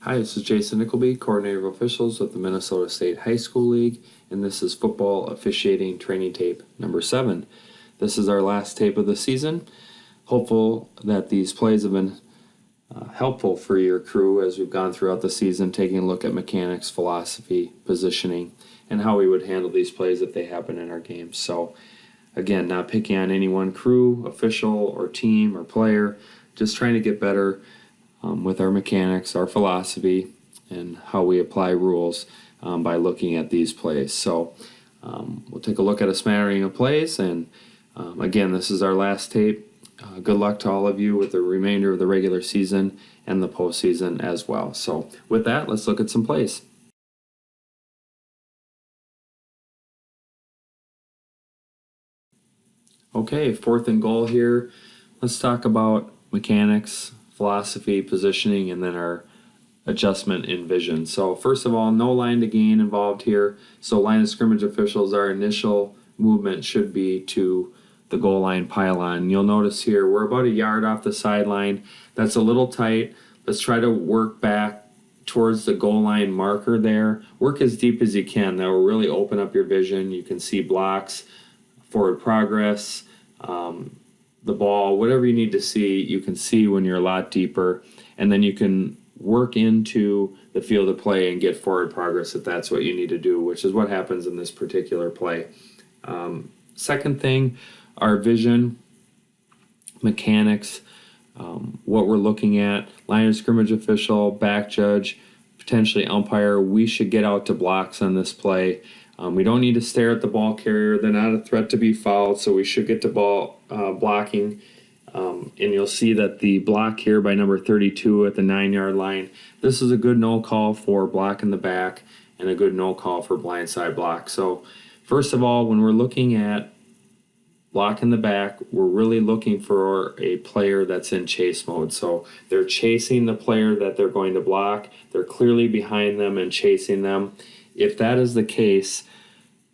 Hi, this is Jason Nickleby, Coordinator of Officials with the Minnesota State High School League, and this is Football Officiating Training Tape number 7. This is our last tape of the season. Hopeful that these plays have been helpful for your crew as we've gone throughout the season, taking a look at mechanics, philosophy, positioning, and how we would handle these plays if they happen in our games. So, again, not picking on any one crew, official, or team, or player, just trying to get better with our mechanics, our philosophy, and how we apply rules by looking at these plays. So we'll take a look at a smattering of plays, and again, this is our last tape. Good luck to all of you with the remainder of the regular season and the postseason as well. So with that, let's look at some plays. Okay, 4th and goal here. Let's talk about mechanics, philosophy, positioning, and then our adjustment in vision. So first of all, no line to gain involved here. So line of scrimmage officials, our initial movement should be to the goal line pylon. You'll notice here we're about a yard off the sideline. That's a little tight. Let's try to work back towards the goal line marker there. Work as deep as you can. That will really open up your vision. You can see blocks, forward progress, the ball, whatever you need to see, you can see when you're a lot deeper, and then you can work into the field of play and get forward progress if that's what you need to do, which is what happens in this particular play. Second thing, our vision, mechanics, what we're looking at, line of scrimmage official, back judge, potentially umpire. We should get out to blocks on this play. We don't need to stare at the ball carrier. They're not a threat to be fouled, so we should get to ball blocking. And you'll see that the block here by number 32 at the 9-yard line, this is a good no call for block in the back and a good no call for blindside block. So first of all, when we're looking at block in the back, we're really looking for a player that's in chase mode. So they're chasing the player that they're going to block. They're clearly behind them and chasing them. If that is the case,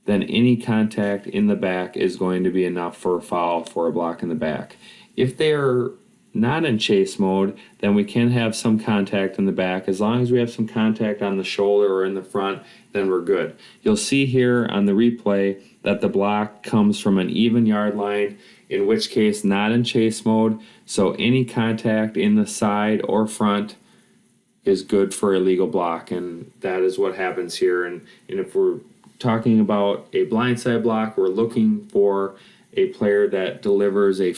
then any contact in the back is going to be enough for a foul for a block in the back. If they're not in chase mode, then we can have some contact in the back. As long as we have some contact on the shoulder or in the front, then we're good. You'll see here on the replay that the block comes from an even yard line, in which case not in chase mode. So any contact in the side or front is good for a legal block, and that is what happens here. And if we're talking about a blindside block, we're looking for a player that delivers a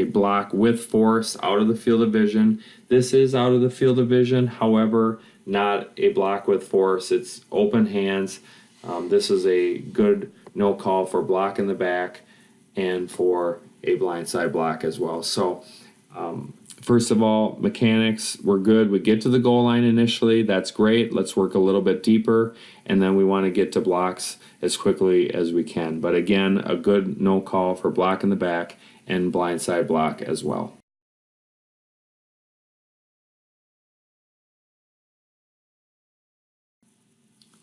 block with force out of the field of vision. This is out of the field of vision, however, not a block with force. It's open hands. This is a good no call for block in the back and for a blindside block as well. So first of all, mechanics, we're good. We get to the goal line initially. That's great. Let's work a little bit deeper, and then we want to get to blocks as quickly as we can. But again, a good no call for block in the back and blindside block as well.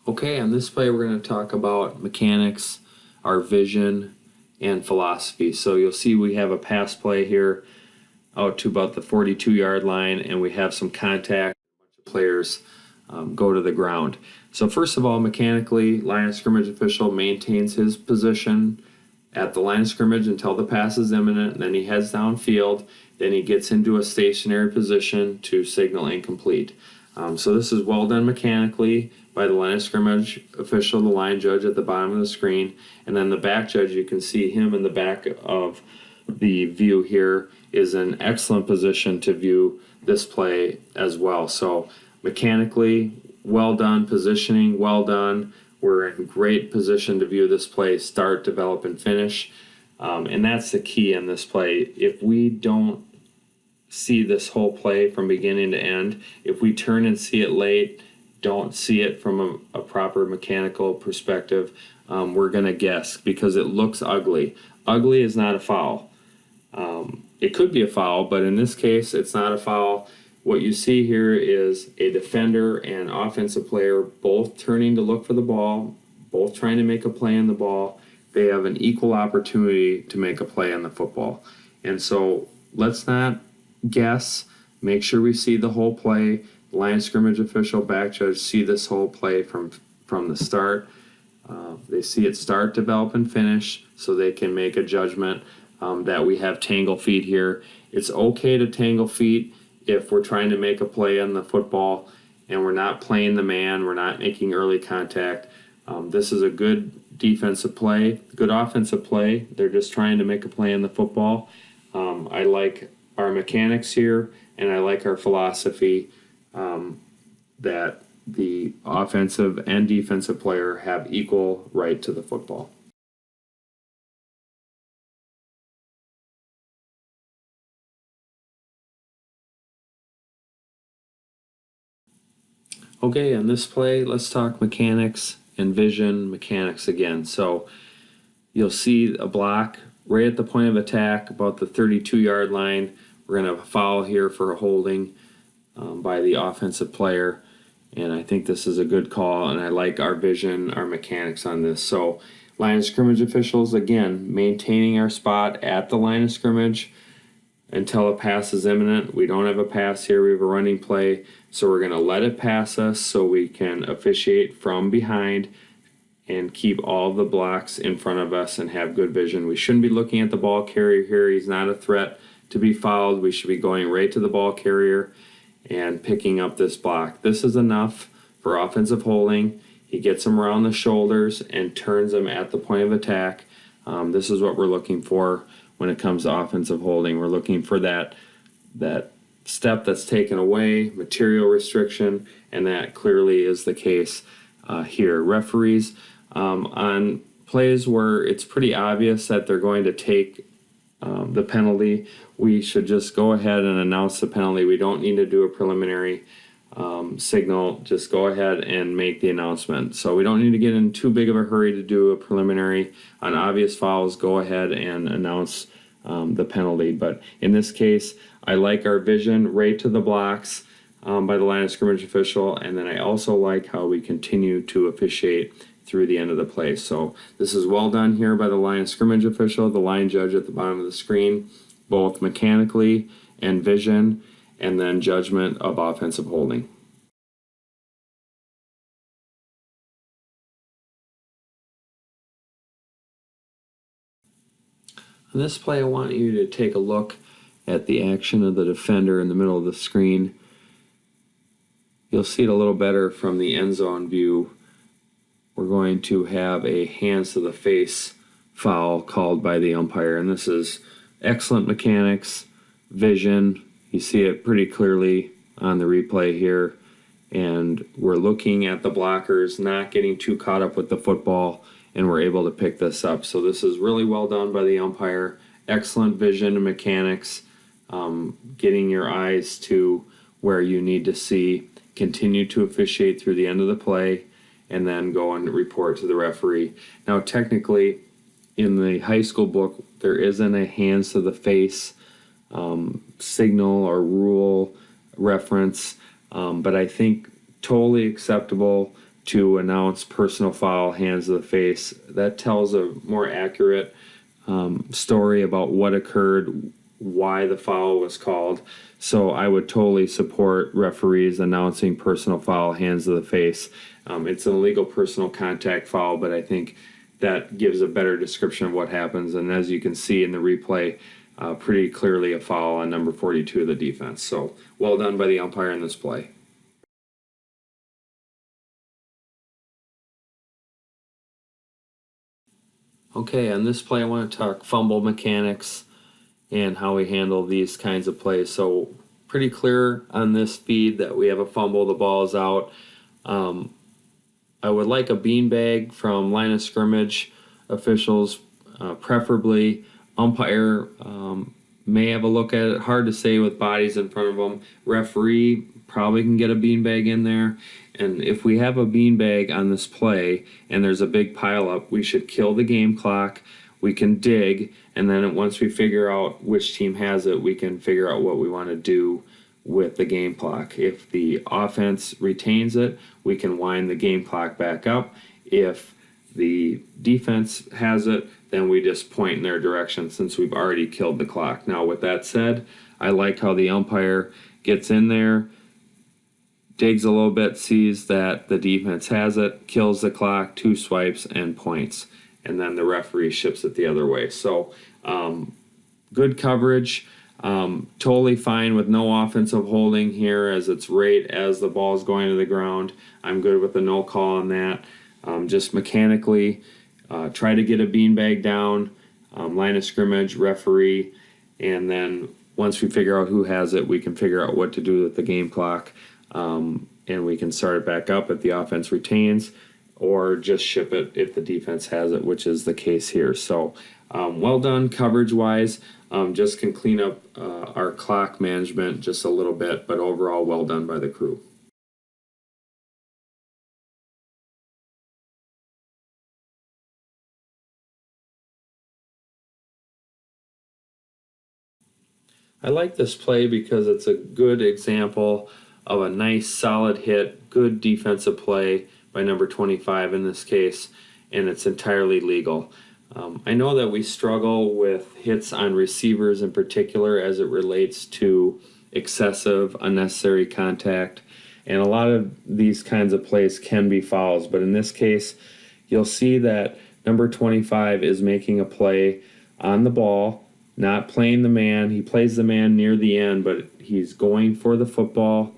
Okay, on this play, we're going to talk about mechanics, our vision, and philosophy. So you'll see we have a pass play here out to about the 42-yard line, and we have some contact. A bunch of players go to the ground. So first of all, mechanically, line of scrimmage official maintains his position at the line of scrimmage until the pass is imminent, and then he heads downfield. Then he gets into a stationary position to signal incomplete. So this is well done mechanically by the line of scrimmage official, the line judge at the bottom of the screen, and then the back judge, you can see him in the back of the view here, is an excellent position to view this play as well. So mechanically, well done. Positioning, well done. We're in great position to view this play, start, develop, and finish. And that's the key in this play. If we don't see this whole play from beginning to end, if we turn and see it late, don't see it from a proper mechanical perspective, we're going to guess because it looks ugly. Ugly is not a foul. It could be a foul, but in this case, it's not a foul. What you see here is a defender and offensive player both turning to look for the ball, both trying to make a play on the ball. They have an equal opportunity to make a play on the football. And so let's not guess. Make sure we see the whole play. line of scrimmage official, back judge see this whole play from the start. They see it start, develop, and finish, so they can make a judgment that we have tangle feet here. It's okay to tangle feet if we're trying to make a play on the football and we're not playing the man, we're not making early contact. This is a good defensive play, good offensive play. They're just trying to make a play on the football. I like our mechanics here, and I like our philosophy that the offensive and defensive player have equal right to the football. Okay, on this play, let's talk mechanics and vision mechanics again. So you'll see a block right at the point of attack, about the 32-yard line. We're going to have a foul here for a holding by the offensive player. And I think this is a good call, and I like our vision, our mechanics on this. So line of scrimmage officials, again, maintaining our spot at the line of scrimmage until a pass is imminent. We don't have a pass here. We have a running play. So we're going to let it pass us so we can officiate from behind and keep all the blocks in front of us and have good vision. We shouldn't be looking at the ball carrier here. He's not a threat to be fouled. We should be going right to the ball carrier and picking up this block. This is enough for offensive holding. He gets him around the shoulders and turns him at the point of attack. This is what we're looking for when it comes to offensive holding. We're looking for that step that's taken away, material restriction, and that clearly is the case here. Referees, on plays where it's pretty obvious that they're going to take the penalty, we should just go ahead and announce the penalty. We don't need to do a preliminary signal. Just go ahead and make the announcement. So we don't need to get in too big of a hurry to do a preliminary. On obvious fouls, go ahead and announce the penalty. But in this case, I like our vision right to the blocks by the line of scrimmage official, and then I also like how we continue to officiate through the end of the play. So this is well done here by the line of scrimmage official, the line judge at the bottom of the screen, both mechanically and vision, and then judgment of offensive holding. On this play, I want you to take a look at the action of the defender in the middle of the screen. You'll see it a little better from the end zone view. We're going to have a hands to the face foul called by the umpire, and this is excellent mechanics, vision. You see it pretty clearly on the replay here, and we're looking at the blockers not getting too caught up with the football, and we're able to pick this up. So this is really well done by the umpire. Excellent vision and mechanics, getting your eyes to where you need to see, continue to officiate through the end of the play, and then go and report to the referee. Now, technically, in the high school book, there isn't a hands to the face signal or rule reference, but I think totally acceptable to announce personal foul, hands to the face. That tells a more accurate story about what occurred, why the foul was called. So I would totally support referees announcing personal foul, hands to the face. It's an illegal personal contact foul, but I think that gives a better description of what happens. And as you can see in the replay, pretty clearly a foul on number 42 of the defense. So well done by the umpire in this play. Okay, on this play I want to talk fumble mechanics and how we handle these kinds of plays. So pretty clear on this feed that we have a fumble, the ball is out. I would like a beanbag from line of scrimmage officials, preferably. Umpire may have a look at it. Hard to say with bodies in front of them. Referee probably can get a beanbag in there. And if we have a beanbag on this play and there's a big pile up, we should kill the game clock. We can dig, and then once we figure out which team has it, we can figure out what we want to do with the game clock. If the offense retains it, we can wind the game clock back up. If the defense has it, then we just point in their direction since we've already killed the clock. Now, with that said, I like how the umpire gets in there, digs a little bit, sees that the defense has it, kills the clock, 2 swipes, and points. And then the referee ships it the other way. So good coverage. Totally fine with no offensive holding here as it's right as the ball's going to the ground. I'm good with a no call on that. Just mechanically try to get a beanbag down, line of scrimmage, referee, and then once we figure out who has it, we can figure out what to do with the game clock, and we can start it back up if the offense retains, or just ship it if the defense has it, which is the case here. So well done coverage-wise. Just can clean up our clock management just a little bit, but overall well done by the crew. I like this play because it's a good example of a nice solid hit, good defensive play by number 25 in this case, and it's entirely legal. I know that we struggle with hits on receivers in particular as it relates to excessive, unnecessary contact, and a lot of these kinds of plays can be fouls, but in this case, you'll see that number 25 is making a play on the ball, not playing the man. He plays the man near the end, but he's going for the football,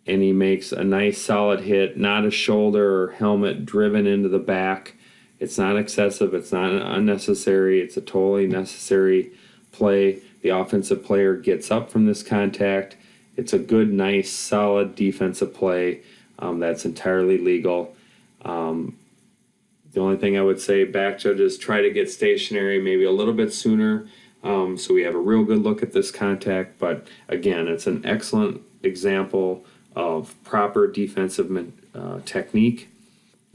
and he makes a nice solid hit, not a shoulder or helmet driven into the back. It's not excessive. It's not unnecessary. It's a totally necessary play. The offensive player gets up from this contact. It's a good, nice, solid defensive play that's entirely legal. The only thing I would say, back judges try to get stationary maybe a little bit sooner so we have a real good look at this contact. But again, it's an excellent example of proper defensive technique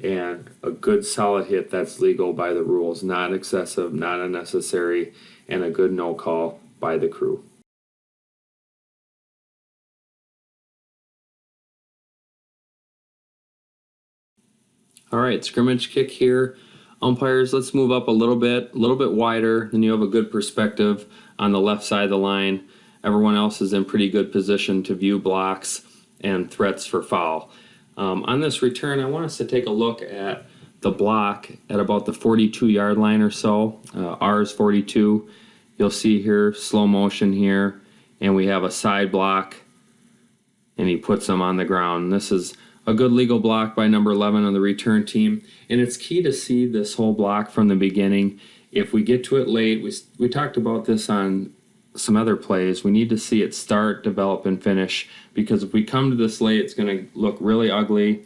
and a good solid hit that's legal by the rules, not excessive, not unnecessary, and a good no call by the crew. All right, scrimmage kick here. Umpires, let's move up a little bit wider, then you have a good perspective on the left side of the line. Everyone else is in pretty good position to view blocks and threats for foul. On this return, I want us to take a look at the block at about the 42-yard line or so. Ours 42. You'll see here, slow motion here, and we have a side block, and he puts them on the ground. This is a good legal block by number 11 on the return team, and it's key to see this whole block from the beginning. If we get to it late, we talked about this on some other plays, we need to see it start, develop, and finish, because if we come to this late, it's going to look really ugly.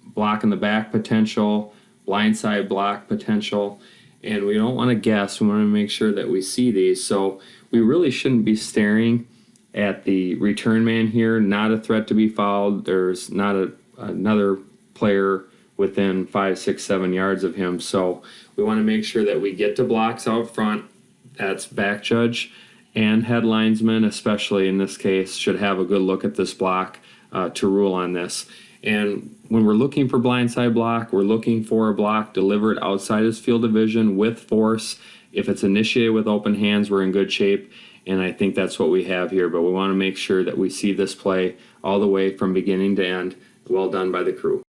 Block in the back potential, blindside block potential, and we don't want to guess. We want to make sure that we see these. So we really shouldn't be staring at the return man here. Not a threat to be fouled. There's not another player within 5, 6, 7 yards of him. So we want to make sure that we get to blocks out front. That's back judge and head linesman, especially in this case, should have a good look at this block to rule on this. And when we're looking for blindside block, we're looking for a block delivered outside his field of vision with force. If it's initiated with open hands, we're in good shape, and I think that's what we have here. But we want to make sure that we see this play all the way from beginning to end. Well done by the crew.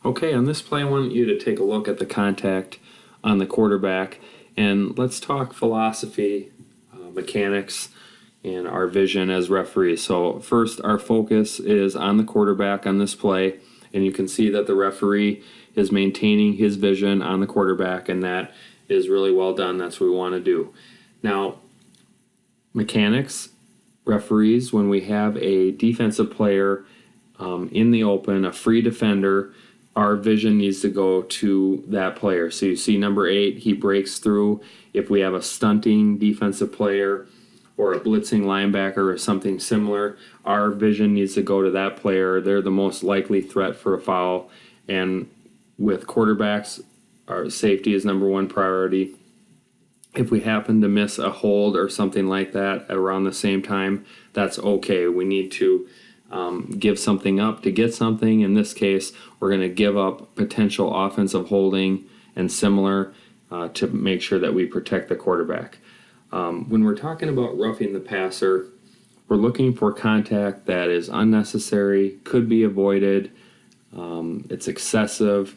Okay, on this play, I want you to take a look at the contact on the quarterback, and let's talk philosophy, mechanics, and our vision as referees. So first, our focus is on the quarterback on this play, and you can see that the referee is maintaining his vision on the quarterback, and that is really well done. That's what we want to do. Now, mechanics, referees, when we have a defensive player in the open, a free defender, our vision needs to go to that player. So you see number 8, he breaks through. If we have a stunting defensive player or a blitzing linebacker or something similar, our vision needs to go to that player. They're the most likely threat for a foul. And with quarterbacks, our safety is number 1 priority. If we happen to miss a hold or something like that around the same time, that's okay. We need to give something up to get something. In this case, we're going to give up potential offensive holding and similar to make sure that we protect the quarterback. When we're talking about roughing the passer, we're looking for contact that is unnecessary, could be avoided, it's excessive.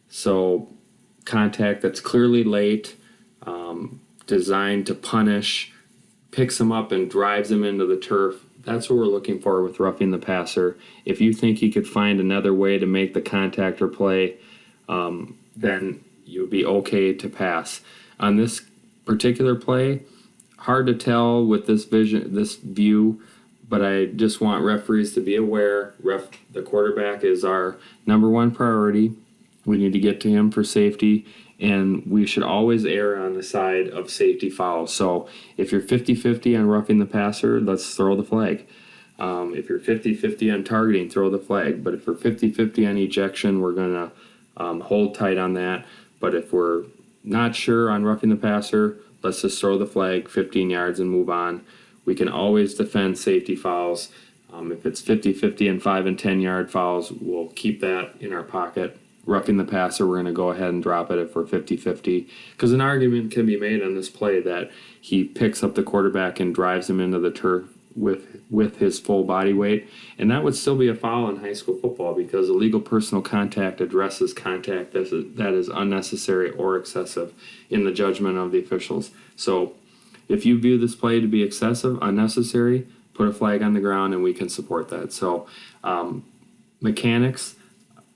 So contact that's clearly late, designed to punish, picks him up and drives him into the turf. That's what we're looking for with roughing the passer. If you think you could find another way to make the contact or play, then you'd be okay to pass. On this particular play, hard to tell with this view, but I just want referees to be aware. The quarterback is our number one priority. We need to get to him for safety, and we should always err on the side of safety fouls. So if you're 50-50 on roughing the passer, let's throw the flag. If you're 50-50 on targeting, throw the flag. But if we're 50-50 on ejection, we're going to hold tight on that. But if we're not sure on roughing the passer, let's just throw the flag 15 yards and move on. We can always defend safety fouls. If it's 50-50 and 5 and 10 yard fouls, we'll keep that in our pocket. Roughing the passer, we're going to go ahead and drop it if we're 50-50. Because an argument can be made on this play that he picks up the quarterback and drives him into the turf with his full body weight. And that would still be a foul in high school football because illegal personal contact addresses contact that is unnecessary or excessive in the judgment of the officials. So if you view this play to be excessive, unnecessary, put a flag on the ground and we can support that. So mechanics,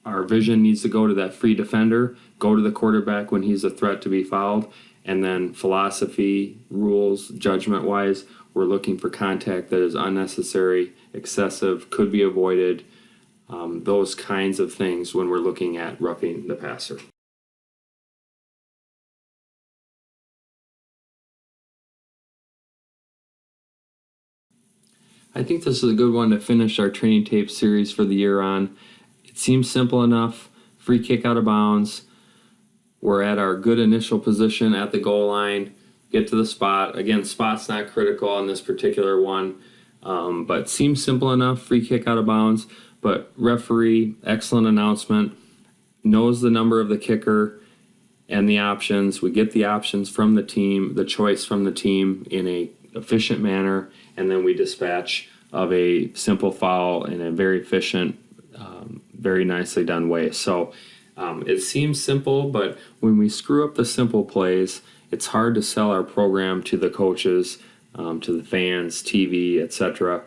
our vision needs to go to that free defender, go to the quarterback when he's a threat to be fouled, and then philosophy, rules, judgment-wise, we're looking for contact that is unnecessary, excessive, could be avoided, those kinds of things when we're looking at roughing the passer. I think this is a good one to finish our training tape series for the year on. It seems simple enough. Free kick out of bounds. We're at our good initial position at the goal line. Get to the spot. Again, spot's not critical on this particular one, but seems simple enough. Free kick out of bounds. But referee, excellent announcement, knows the number of the kicker and the options. We get the options from the team, the choice from the team in a efficient manner, and then we dispatch of a simple foul in a very efficient, very nicely done way. So it seems simple, but when we screw up the simple plays, it's hard to sell our program to the coaches, to the fans, TV, etc.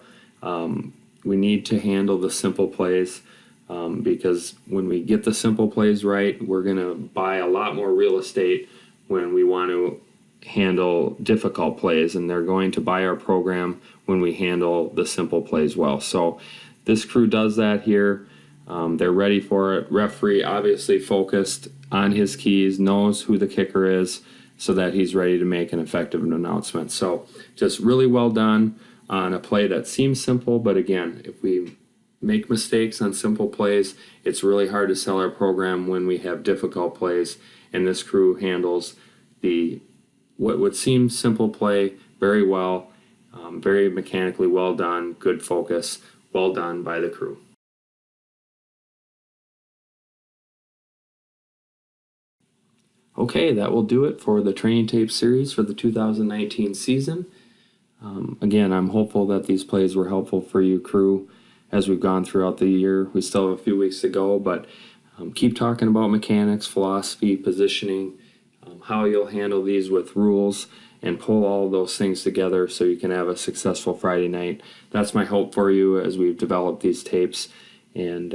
We need to handle the simple plays because when we get the simple plays right, we're going to buy a lot more real estate when we want to handle difficult plays, and they're going to buy our program when we handle the simple plays well. So this crew does that here. They're ready for it. Referee obviously focused on his keys, knows who the kicker is so that he's ready to make an effective announcement. So just really well done on a play that seems simple, but again, if we make mistakes on simple plays, it's really hard to sell our program when we have difficult plays, and this crew handles what would seem simple play very well, very mechanically well done, good focus, well done by the crew. Okay, that will do it for the training tape series for the 2019 season. Again, I'm hopeful that these plays were helpful for you, crew, as we've gone throughout the year. We still have a few weeks to go, but keep talking about mechanics, philosophy, positioning, how you'll handle these with rules, and pull all those things together so you can have a successful Friday night. That's my hope for you as we've developed these tapes. And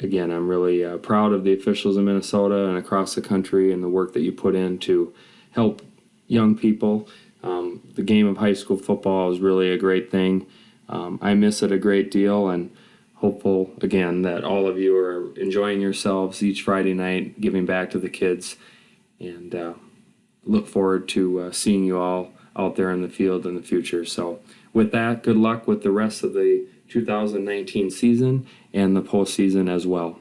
again, I'm really proud of the officials in Minnesota and across the country and the work that you put in to help young people. The game of high school football is really a great thing. I miss it a great deal, and hopeful, again, that all of you are enjoying yourselves each Friday night, giving back to the kids, and look forward to seeing you all out there in the field in the future. So with that, good luck with the rest of the 2019 season and the postseason as well.